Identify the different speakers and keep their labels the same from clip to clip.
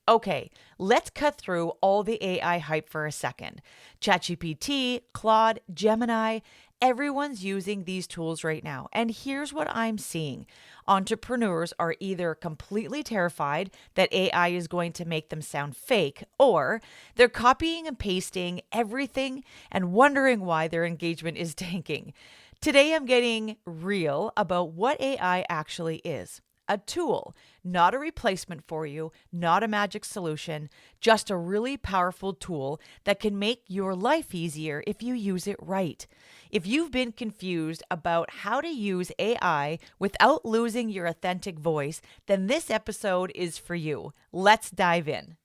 Speaker 1: Okay, let's cut through all the AI hype for a second. ChatGPT, Claude, Gemini, everyone's using these tools right now. And here's what I'm seeing. Entrepreneurs are either completely terrified that AI is going to make them sound fake, or they're copying and pasting everything and wondering why their engagement is tanking. Today, I'm getting real about what AI actually is. A tool, not a replacement for you, not a magic solution, just a really powerful tool that can make your life easier if you use it right. If you've been confused about how to use AI without losing your authentic voice, then this episode is for you. Let's dive in.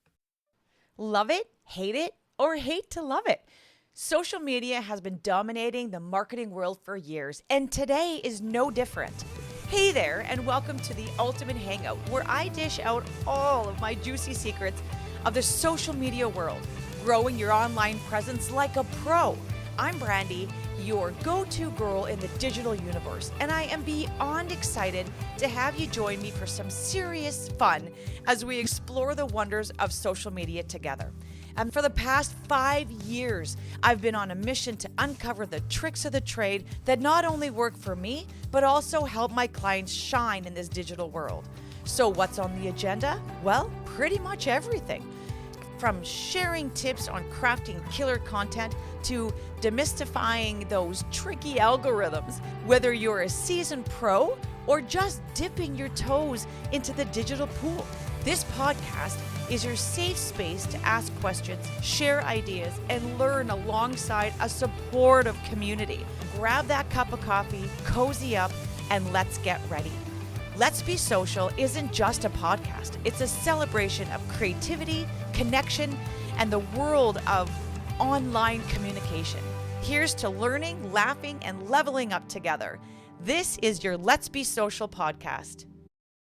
Speaker 1: Love it, or hate to love it? Social media has been dominating the marketing world for years, and today is no different. Hey there, and welcome to the Ultimate Hangout, where I dish out all of my juicy secrets of the social media world, growing your online presence like a pro. I'm Brandy, your go-to girl in the digital universe, and I am beyond excited to have you join me for some serious fun as we explore the wonders of social media together. And for the past 5 years, I've been on a mission to uncover the tricks of the trade that not only work for me, but also help my clients shine in this digital world. So what's on the agenda? Well, pretty much everything. From sharing tips on crafting killer content to demystifying those tricky algorithms, whether you're a seasoned pro or just dipping your toes into the digital pool. This podcast is your safe space to ask questions, share ideas, and learn alongside a supportive community. Grab that cup of coffee, cozy up, and let's get ready. Let's Be Social isn't just a podcast. It's a celebration of creativity, connection, and the world of online communication. Here's to learning, laughing, and leveling up together. This is your Let's Be Social podcast.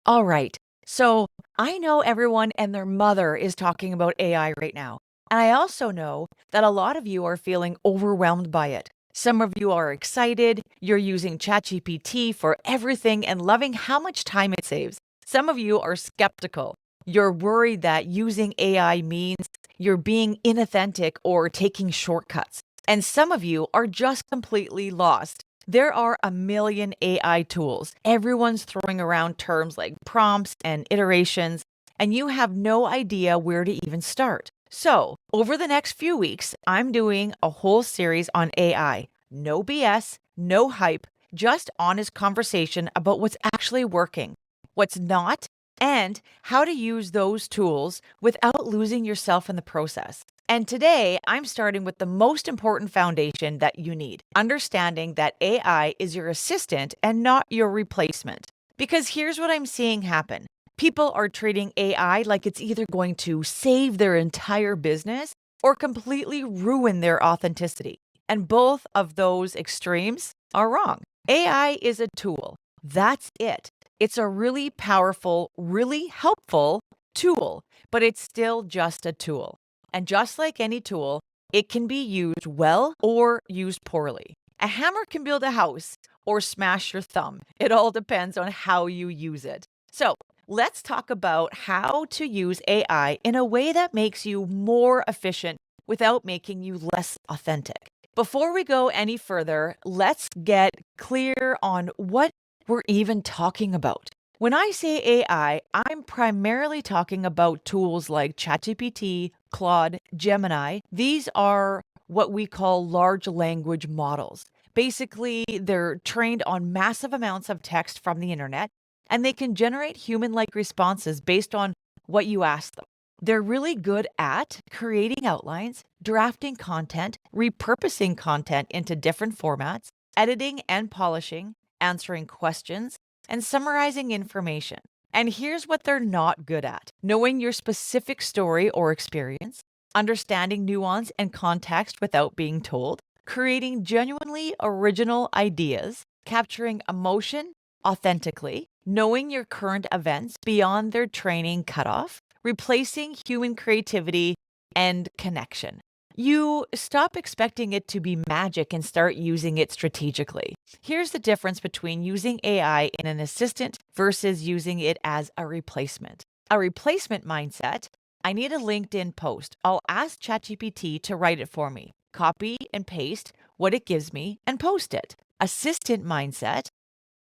Speaker 1: All right. So I know everyone and their mother is talking about AI right now. And I also know that a lot of you are feeling overwhelmed by it. Some of you are excited. You're using ChatGPT for everything and loving how much time it saves. Some of you are skeptical. You're worried that using AI means you're being inauthentic or taking shortcuts. And some of you are just completely lost. There are a million AI tools. Everyone's throwing around terms like prompts and iterations, and you have no idea where to even start. So, over the next few weeks, I'm doing a whole series on AI. No BS, no hype, just honest conversation about what's actually working, what's not, and how to use those tools without losing yourself in the process. And today, I'm starting with the most important foundation that you need, understanding that AI is your assistant and not your replacement. Because here's what I'm seeing happen. People are treating AI like it's either going to save their entire business or completely ruin their authenticity. And both of those extremes are wrong. AI is a tool. That's it. It's a really powerful, really helpful tool, but it's still just a tool. And just like any tool, it can be used well or used poorly. A hammer can build a house or smash your thumb. It all depends on how you use it. So let's talk about how to use AI in a way that makes you more efficient without making you less authentic. Before we go any further, let's get clear on what we're even talking about. When I say AI, I'm primarily talking about tools like ChatGPT, Claude, Gemini. These are what we call large language models. Basically, they're trained on massive amounts of text from the internet, and they can generate human-like responses based on what you ask them. They're really good at creating outlines, drafting content, repurposing content into different formats, editing and polishing, answering questions, and summarizing information. And here's what they're not good at: knowing your specific story or experience, understanding nuance and context without being told, creating genuinely original ideas, capturing emotion authentically, knowing your current events beyond their training cutoff, replacing human creativity and connection. You stop expecting it to be magic and start using it strategically. Here's the difference between using AI in an assistant versus using it as a replacement. A replacement mindset I need a LinkedIn post. I'll ask ChatGPT to write it for me. Copy and paste what it gives me and post it. Assistant mindset.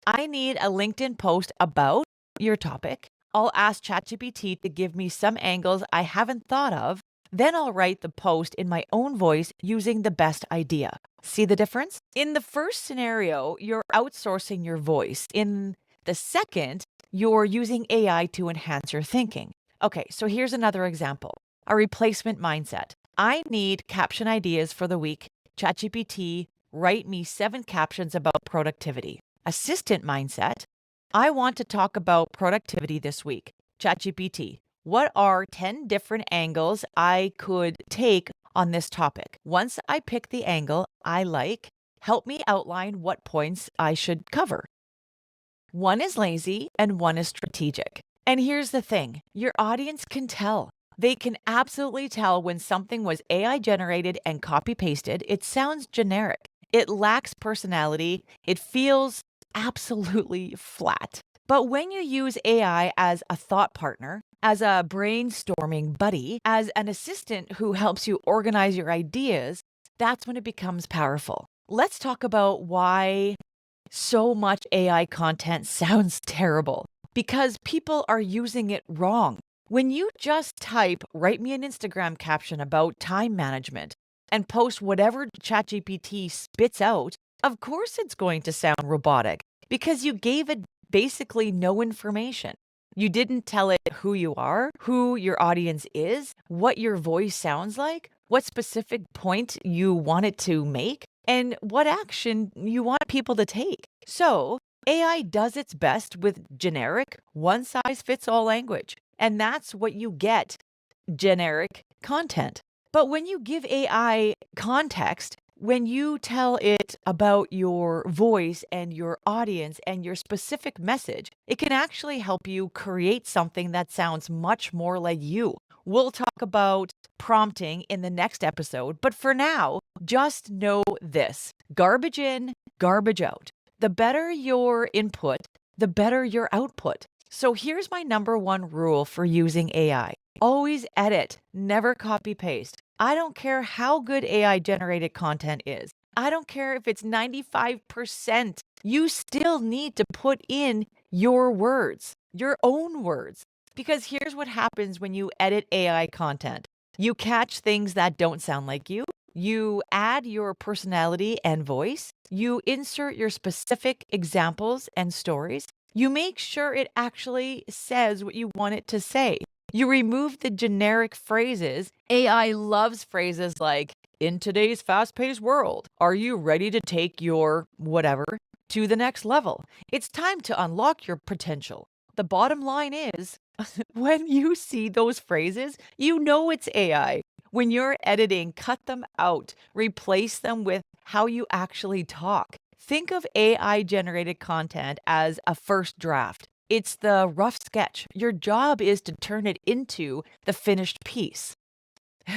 Speaker 1: I need a LinkedIn post about your topic. I'll ask ChatGPT to give me some angles I haven't thought of. Then I'll write the post in my own voice using the best idea. See the difference? In the first scenario, you're outsourcing your voice. In the second, you're using AI to enhance your thinking. Okay, so here's another example, a replacement mindset. I need caption ideas for the week. ChatGPT, write me 7 captions about productivity. Assistant mindset. I want to talk about productivity this week. ChatGPT, what are 10 different angles I could take on this topic? Once I pick the angle I like, help me outline what points I should cover. One is lazy and one is strategic. And here's the thing, your audience can tell. They can absolutely tell when something was AI generated and copy pasted. It sounds generic. It lacks personality. It feels absolutely flat. But when you use AI as a thought partner, as a brainstorming buddy, as an assistant who helps you organize your ideas, that's when it becomes powerful. Let's talk about why so much AI content sounds terrible because people are using it wrong. When you just type, write me an Instagram caption about time management and post whatever ChatGPT spits out, of course it's going to sound robotic because you gave it basically no information. You didn't tell it who you are, who your audience is, what your voice sounds like, what specific point you want it to make, and what action you want people to take. So, AI does its best with generic, one size fits all language. And that's what you get, generic content. But when you give AI context, when you tell it about your voice and your audience and your specific message, it can actually help you create something that sounds much more like you. We'll talk about prompting in the next episode, but for now, just know this: garbage in, garbage out. The better your input, the better your output. So here's my number one rule for using AI. Always edit, never copy paste. I don't care how good AI generated content is. I don't care if it's 95%. You still need to put in your words, your own words. Because here's what happens when you edit AI content. You catch things that don't sound like you. You add your personality and voice. You insert your specific examples and stories. You make sure it actually says what you want it to say. You remove the generic phrases. AI loves phrases like, in today's fast paced world, are you ready to take your whatever to the next level? It's time to unlock your potential. The bottom line is, when you see those phrases, you know it's AI. When you're editing, cut them out, replace them with how you actually talk. Think of AI generated content as a first draft. It's the rough sketch. Your job is to turn it into the finished piece.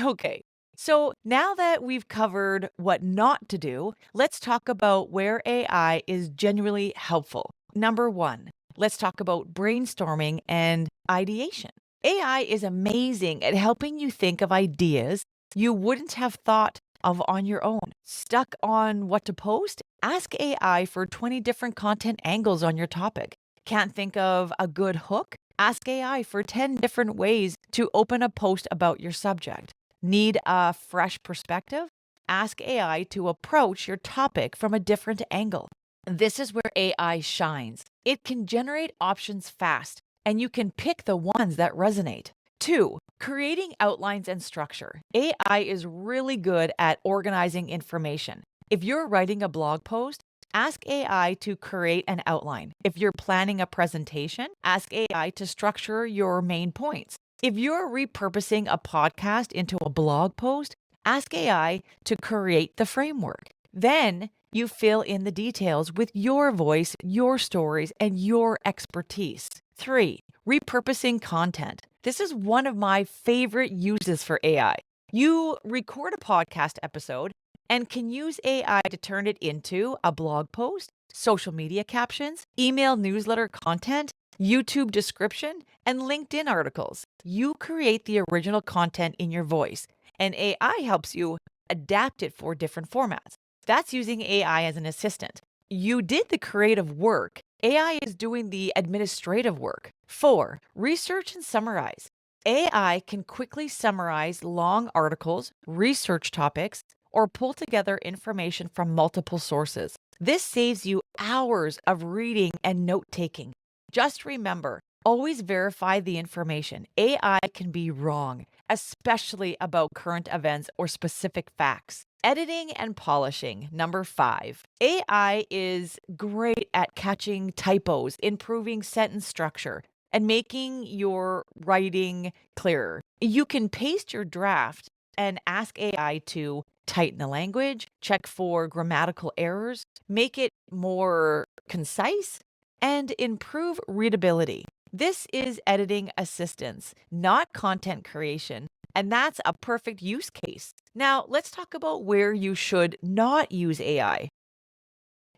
Speaker 1: Okay, so now that we've covered what not to do, let's talk about where AI is genuinely helpful. Number one, let's talk about brainstorming and ideation. AI is amazing at helping you think of ideas you wouldn't have thought of on your own. Stuck on what to post? Ask AI for 20 different content angles on your topic. Can't think of a good hook? Ask AI for 10 different ways to open a post about your subject. Need a fresh perspective? Ask AI to approach your topic from a different angle. This is where AI shines. It can generate options fast, and you can pick the ones that resonate. 2, creating outlines and structure. AI is really good at organizing information. If you're writing a blog post, ask AI to create an outline. If you're planning a presentation, ask AI to structure your main points. If you're repurposing a podcast into a blog post, ask AI to create the framework. Then you fill in the details with your voice, your stories, and your expertise. 3, repurposing content. This is one of my favorite uses for AI. You record a podcast episode and can use AI to turn it into a blog post, social media captions, email newsletter content, YouTube description, and LinkedIn articles. You create the original content in your voice, and AI helps you adapt it for different formats. That's using AI as an assistant. You did the creative work. AI is doing the administrative work. 4. Research and summarize. AI can quickly summarize long articles, research topics, or pull together information from multiple sources. This saves you hours of reading and note taking. Just remember, always verify the information. AI can be wrong, especially about current events or specific facts. Editing and polishing. Number 5. AI is great at catching typos, improving sentence structure, and making your writing clearer. You can paste your draft and ask AI to tighten the language, check for grammatical errors, make it more concise, and improve readability. This is editing assistance, not content creation, and that's a perfect use case. Now, let's talk about where you should not use AI.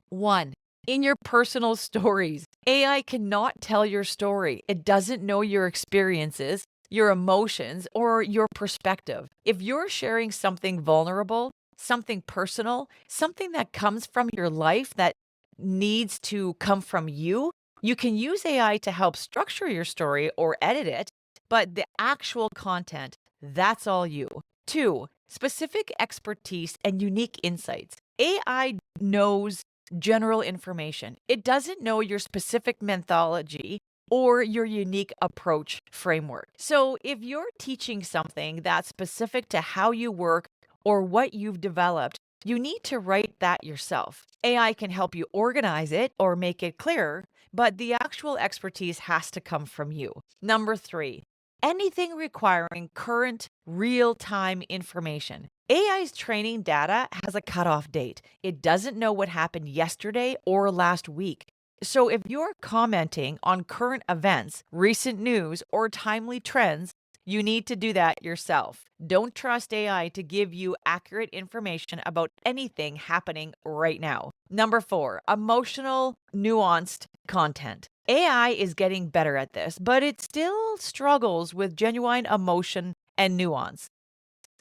Speaker 1: 1. In your personal stories, AI cannot tell your story. It doesn't know your experiences, your emotions, or your perspective. If you're sharing something vulnerable, something personal, something that comes from your life that needs to come from you, you can use AI to help structure your story or edit it, but the actual content, that's all you. 2. Specific expertise and unique insights. AI knows general information. It doesn't know your specific methodology or your unique approach framework. So if you're teaching something that's specific to how you work or what you've developed, you need to write that yourself. AI can help you organize it or make it clearer, but the actual expertise has to come from you. Number 3, anything requiring current real time information. AI's training data has a cutoff date. It doesn't know what happened yesterday or last week. So if you're commenting on current events, recent news, or timely trends, you need to do that yourself. Don't trust AI to give you accurate information about anything happening right now. Number 4, emotional, nuanced content. AI is getting better at this, but it still struggles with genuine emotion and nuance.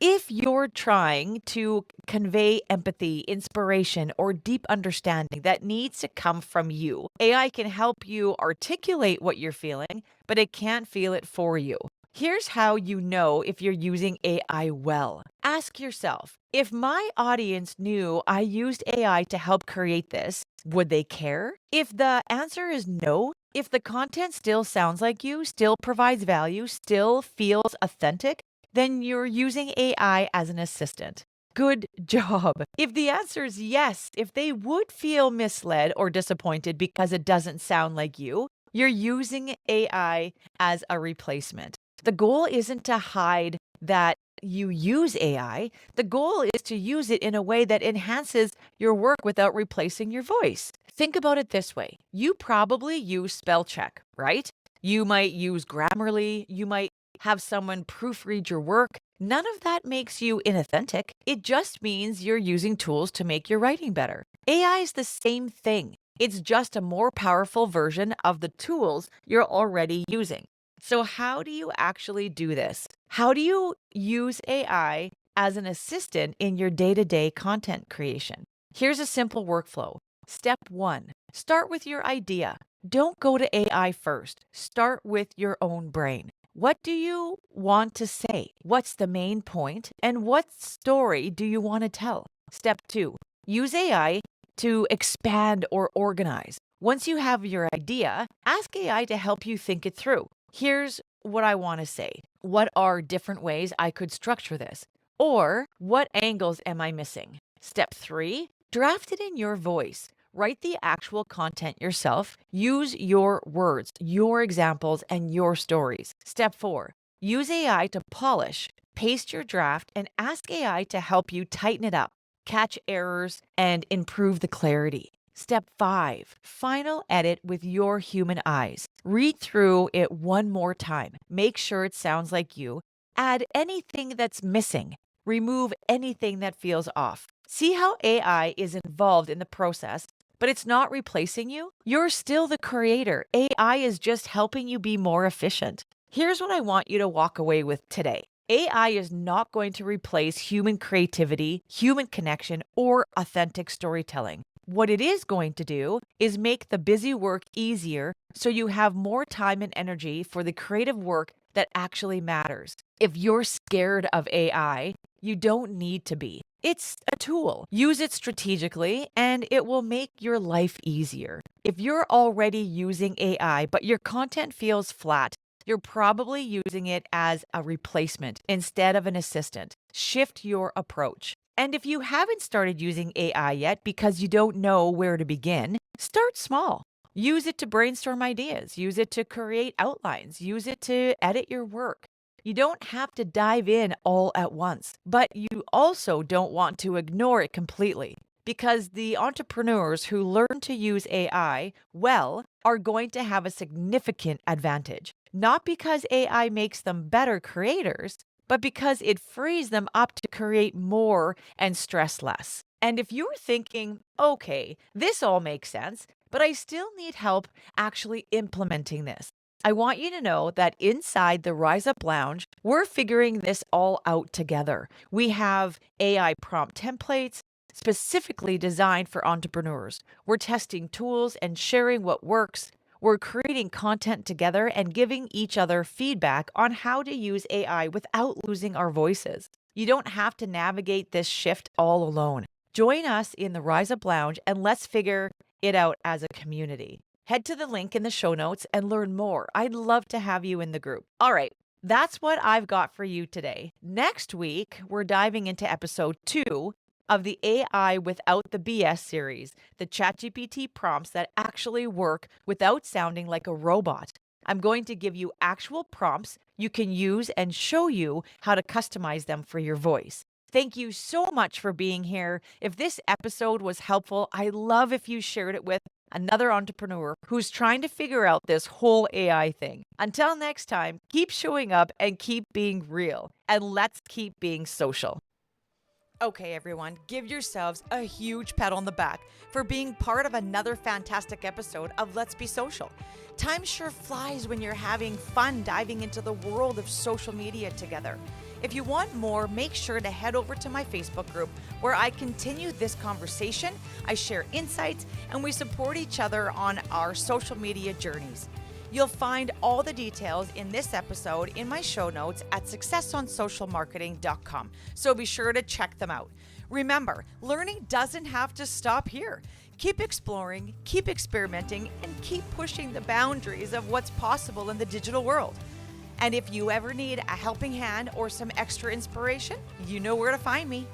Speaker 1: If you're trying to convey empathy, inspiration, or deep understanding that needs to come from you, AI can help you articulate what you're feeling, but it can't feel it for you. Here's how you know if you're using AI well. Ask yourself, if my audience knew I used AI to help create this, would they care? If the answer is no, if the content still sounds like you, still provides value, still feels authentic, then you're using AI as an assistant. Good job. If the answer is yes, if they would feel misled or disappointed because it doesn't sound like you're using AI as a replacement. The goal isn't to hide that you use AI. The goal is to use it in a way that enhances your work without replacing your voice. Think about it this way. You probably use spell check, right? You might use Grammarly, you might have someone proofread your work. None of that makes you inauthentic. It just means you're using tools to make your writing better. AI is the same thing. It's just a more powerful version of the tools you're already using. So, how do you actually do this? How do you use AI as an assistant in your day to day content creation? Here's a simple workflow. Step 1, start with your idea. Don't go to AI first. Start with your own brain. What do you want to say? What's the main point? And what story do you want to tell? Step 2, use AI to expand or organize. Once you have your idea, ask AI to help you think it through. Here's what I want to say. What are different ways I could structure this? Or what angles am I missing? Step 3, draft it in your voice. Write the actual content yourself. Use your words, your examples, and your stories. Step 4, use AI to polish. Paste your draft and ask AI to help you tighten it up, catch errors, and improve the clarity. Step 5, final edit with your human eyes. Read through it one more time. Make sure it sounds like you. Add anything that's missing. Remove anything that feels off. See how AI is involved in the process but it's not replacing you. You're still the creator. AI is just helping you be more efficient. Here's what I want you to walk away with today. AI is not going to replace human creativity, human connection, or authentic storytelling. What it is going to do is make the busy work easier so you have more time and energy for the creative work that actually matters. If you're scared of AI, you don't need to be. It's a tool. Use it strategically and it will make your life easier. If you're already using AI but your content feels flat, you're probably using it as a replacement instead of an assistant. Shift your approach. And if you haven't started using AI yet because you don't know where to begin, start small. Use it to brainstorm ideas, use it to create outlines, use it to edit your work. You don't have to dive in all at once, but you also don't want to ignore it completely because the entrepreneurs who learn to use AI well are going to have a significant advantage. Not because AI makes them better creators, but because it frees them up to create more and stress less. And if you're thinking, okay, this all makes sense, but I still need help actually implementing this, I want you to know that inside the Rise Up Lounge, we're figuring this all out together. We have AI prompt templates specifically designed for entrepreneurs. We're testing tools and sharing what works. We're creating content together and giving each other feedback on how to use AI without losing our voices. You don't have to navigate this shift all alone. Join us in the Rise Up Lounge and let's figure it out as a community. Head to the link in the show notes and learn more. I'd love to have you in the group. All right, that's what I've got for you today. Next week, we're diving into episode 2 of the AI Without the BS series, the ChatGPT prompts that actually work without sounding like a robot. I'm going to give you actual prompts you can use and show you how to customize them for your voice. Thank you so much for being here. If this episode was helpful, I love if you shared it with another entrepreneur who's trying to figure out this whole AI thing. Until next time, keep showing up and keep being real. And let's keep being social. Okay, everyone, give yourselves a huge pat on the back for being part of another fantastic episode of Let's Be Social. Time sure flies when you're having fun diving into the world of social media together. If you want more, make sure to head over to my Facebook group where I continue this conversation, I share insights, and we support each other on our social media journeys. You'll find all the details in this episode in my show notes at successonsocialmarketing.com, so be sure to check them out. Remember, learning doesn't have to stop here. Keep exploring, keep experimenting, and keep pushing the boundaries of what's possible in the digital world. And if you ever need a helping hand or some extra inspiration, you know where to find me.